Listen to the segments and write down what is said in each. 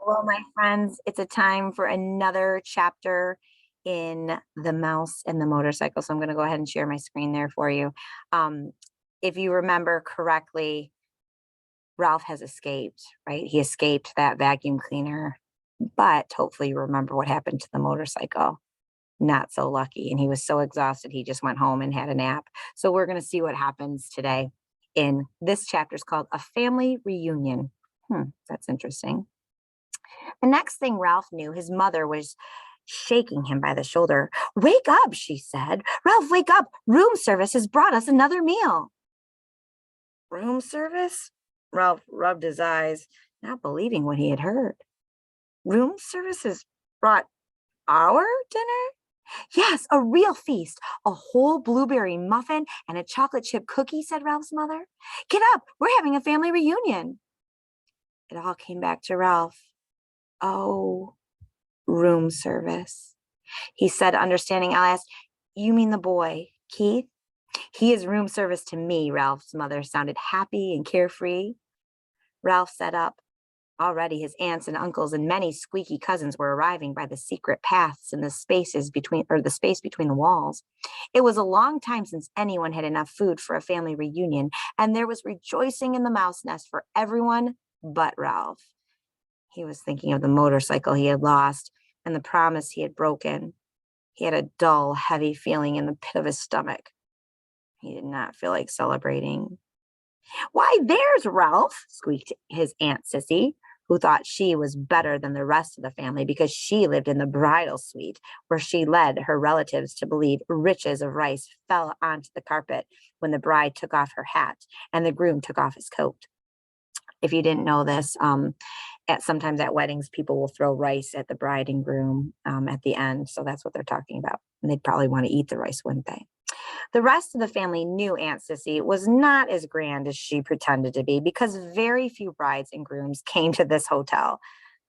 Well, my friends, it's a time for another chapter in The Mouse and the Motorcycle. So I'm going to go ahead and share my screen there for you. Um, if you remember correctly, Ralph has escaped, right? He escaped that vacuum cleaner, but hopefully you remember what happened to the motorcycle. Not so lucky. And he was so exhausted, he just went home and had a nap. So we're going to see what happens today in this chapter. Is called A Family Reunion. That's interesting. The next thing Ralph knew, his mother was shaking him by the shoulder. Wake up, she said. Ralph, wake up. Room service has brought us another meal. Room service? Ralph rubbed his eyes, not believing what he had heard. Room service has brought our dinner? Yes, a real feast. A whole blueberry muffin and a chocolate chip cookie, said Ralph's mother. Get up. We're having a family reunion. It all came back to Ralph. Oh, room service. He said, understanding. I asked, you mean the boy, Keith? He is room service to me, Ralph's mother sounded happy and carefree. Ralph sat up. Already his aunts and uncles and many squeaky cousins were arriving by the secret paths in the spaces between or the space between the walls. It was a long time since anyone had enough food for a family reunion, and there was rejoicing in the mouse nest for everyone but Ralph. He was thinking of the motorcycle he had lost and the promise he had broken. He had a dull, heavy feeling in the pit of his stomach. He did not feel like celebrating. Why, there's Ralph, squeaked his Aunt Sissy, who thought she was better than the rest of the family because she lived in the bridal suite, where she led her relatives to believe riches of rice fell onto the carpet when the bride took off her hat and the groom took off his coat. If you didn't know this, sometimes at weddings, people will throw rice at the bride and groom at the end. So that's what they're talking about. And they'd probably want to eat the rice, wouldn't they? The rest of the family knew Aunt Sissy was not as grand as she pretended to be because very few brides and grooms came to this hotel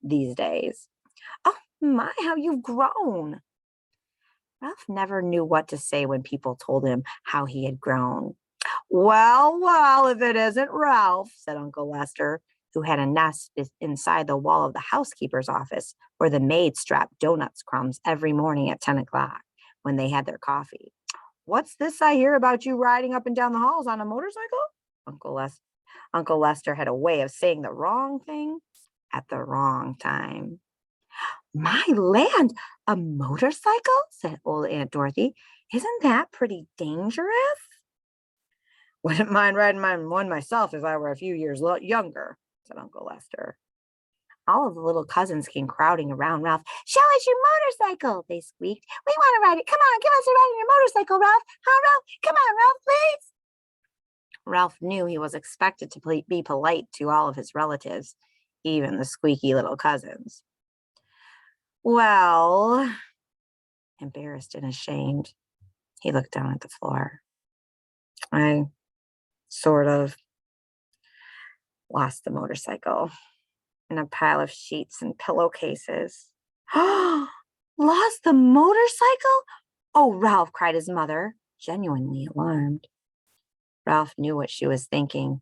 these days. Oh my, how you've grown. Ralph never knew what to say when people told him how he had grown. Well, if it isn't Ralph, said Uncle Lester, who had a nest inside the wall of the housekeeper's office where the maids strapped donuts crumbs every morning at 10 o'clock when they had their coffee. What's this I hear about you riding up and down the halls on a motorcycle? Uncle, Les- Uncle Lester had a way of saying the wrong thing at the wrong time. My land, a motorcycle? Said old Aunt Dorothy. Isn't that pretty dangerous? Wouldn't mind riding one myself if I were a few years younger, said Uncle Lester. All of the little cousins came crowding around Ralph. Show us your motorcycle, they squeaked. We want to ride it. Come on, give us a ride on your motorcycle, Ralph. Huh, Ralph? Come on, Ralph, please. Ralph knew he was expected to be polite to all of his relatives, even the squeaky little cousins. Well, embarrassed and ashamed, he looked down at the floor. I sort of lost the motorcycle in a pile of sheets and pillowcases. Lost the motorcycle? Oh, Ralph, cried his mother, genuinely alarmed. Ralph knew what she was thinking.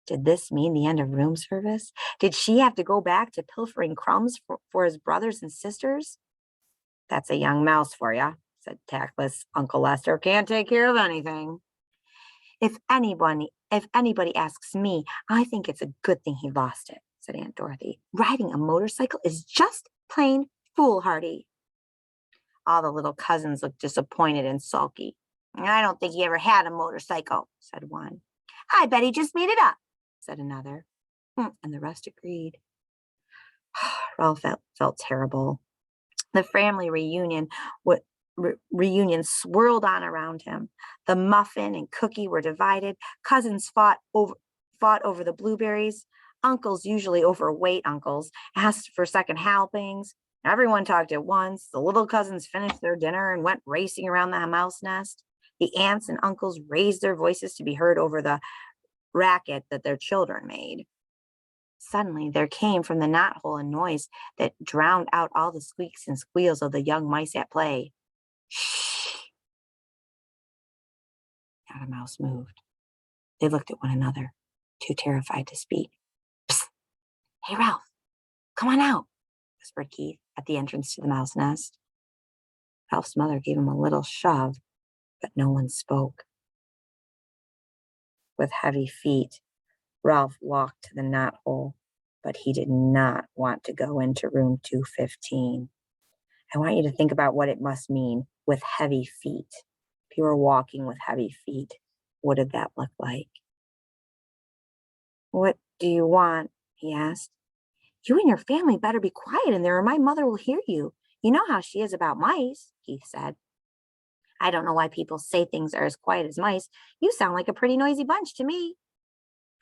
Did this mean the end of room service? Did she have to go back to pilfering crumbs for his brothers and sisters? That's a young mouse for you, said tactless Uncle Lester. Can't take care of anything. If anybody asks me, I think it's a good thing he lost it, said Aunt Dorothy. Riding a motorcycle is just plain foolhardy. All the little cousins looked disappointed and sulky. I don't think he ever had a motorcycle, said one. I bet he just made it up, said another. And the rest agreed. Ralph felt terrible. The family reunion swirled on around him. The muffin and cookie were divided. Cousins fought over the blueberries. Uncles, usually overweight uncles, asked for second helpings. Everyone talked at once. The little cousins finished their dinner and went racing around the mouse nest. The aunts and uncles raised their voices to be heard over the racket that their children made. Suddenly, there came from the knothole a noise that drowned out all the squeaks and squeals of the young mice at play. Shh! Not a mouse moved. They looked at one another, too terrified to speak. Psst! Hey, Ralph, come on out, whispered Keith at the entrance to the mouse nest. Ralph's mother gave him a little shove, but no one spoke. With heavy feet, Ralph walked to the knothole, but he did not want to go into room 215. I want you to think about what it must mean with heavy feet. If you were walking with heavy feet, what did that look like? What do you want? He asked. You and your family better be quiet in there or my mother will hear you. You know how she is about mice, Keith said. I don't know why people say things are as quiet as mice. You sound like a pretty noisy bunch to me.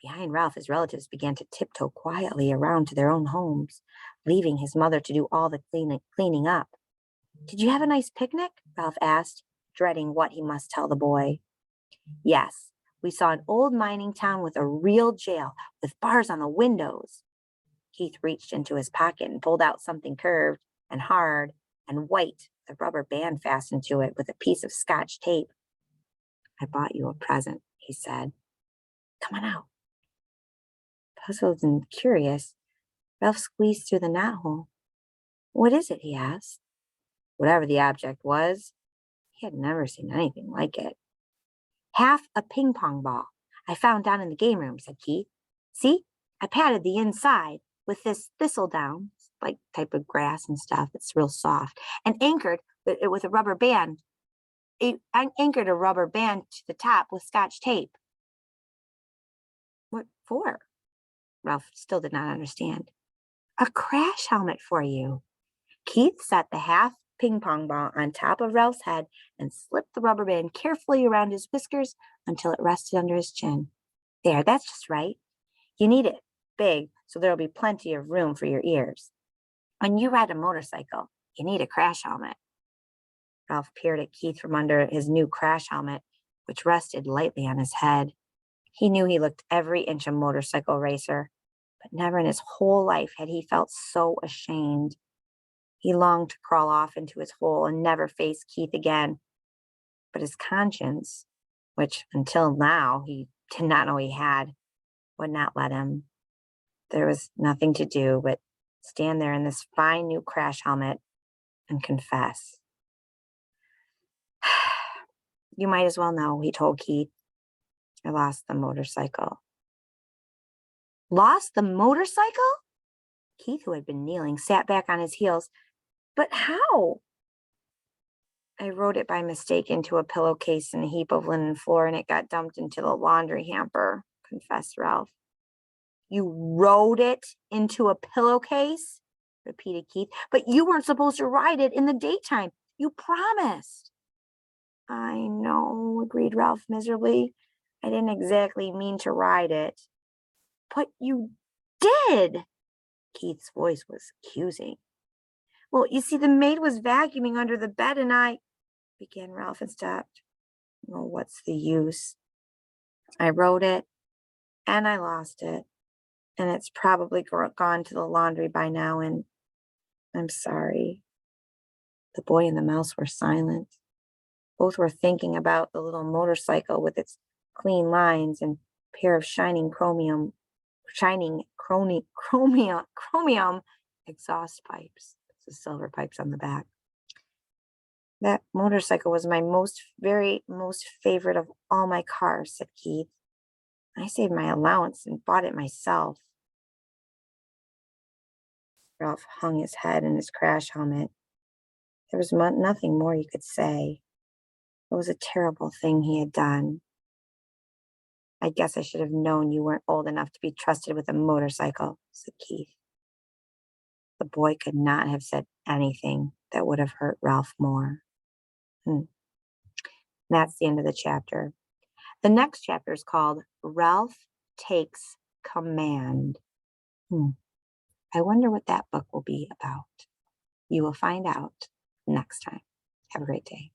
Behind Ralph, his relatives began to tiptoe quietly around to their own homes, leaving his mother to do all the cleaning up. Did you have a nice picnic? Ralph asked, dreading what he must tell the boy. Yes, we saw an old mining town with a real jail with bars on the windows. Keith reached into his pocket and pulled out something curved and hard and white with a rubber band fastened to it with a piece of Scotch tape. I bought you a present, he said. Come on out. Puzzled and curious, Ralph squeezed through the knothole. What is it? He asked. Whatever the object was, he had never seen anything like it. Half a ping pong ball I found down in the game room, said Keith. See, I patted the inside with this thistledown, like type of grass and stuff. It's real soft, and anchored it with a rubber band. I anchored a rubber band to the top with Scotch tape. What for? Ralph still did not understand. A crash helmet for you. Keith set the half ping pong ball on top of Ralph's head and slipped the rubber band carefully around his whiskers until it rested under his chin. There, that's just right. You need it big so there'll be plenty of room for your ears. When you ride a motorcycle, you need a crash helmet. Ralph peered at Keith from under his new crash helmet, which rested lightly on his head. He knew he looked every inch a motorcycle racer, but never in his whole life had he felt so ashamed. He longed to crawl off into his hole and never face Keith again. But his conscience, which until now he did not know he had, would not let him. There was nothing to do but stand there in this fine new crash helmet and confess. You might as well know, he told Keith. I lost the motorcycle. Lost the motorcycle? Keith, who had been kneeling, sat back on his heels. But how? I rode it by mistake into a pillowcase in a heap of linen floor, and it got dumped into the laundry hamper, confessed Ralph. You rode it into a pillowcase? Repeated Keith. But you weren't supposed to ride it in the daytime. You promised. I know, agreed Ralph miserably. I didn't exactly mean to ride it. But you did. Keith's voice was accusing. Well, you see, the maid was vacuuming under the bed and I, began Ralph and stopped. Well, what's the use? I wrote it and I lost it. And it's probably gone to the laundry by now. And I'm sorry. The boy and the mouse were silent. Both were thinking about the little motorcycle with its clean lines and pair of chromium exhaust pipes. The silver pipes on the back. That motorcycle was my most favorite of all my cars, said Keith. I saved my allowance and bought it myself. Ralph hung his head in his crash helmet. There was nothing more he could say. It was a terrible thing he had done. I guess I should have known you weren't old enough to be trusted with a motorcycle, said Keith. The boy could not have said anything that would have hurt Ralph more. That's the end of the chapter. The next chapter is called Ralph Takes Command. I wonder what that book will be about. You will find out next time. Have a great day.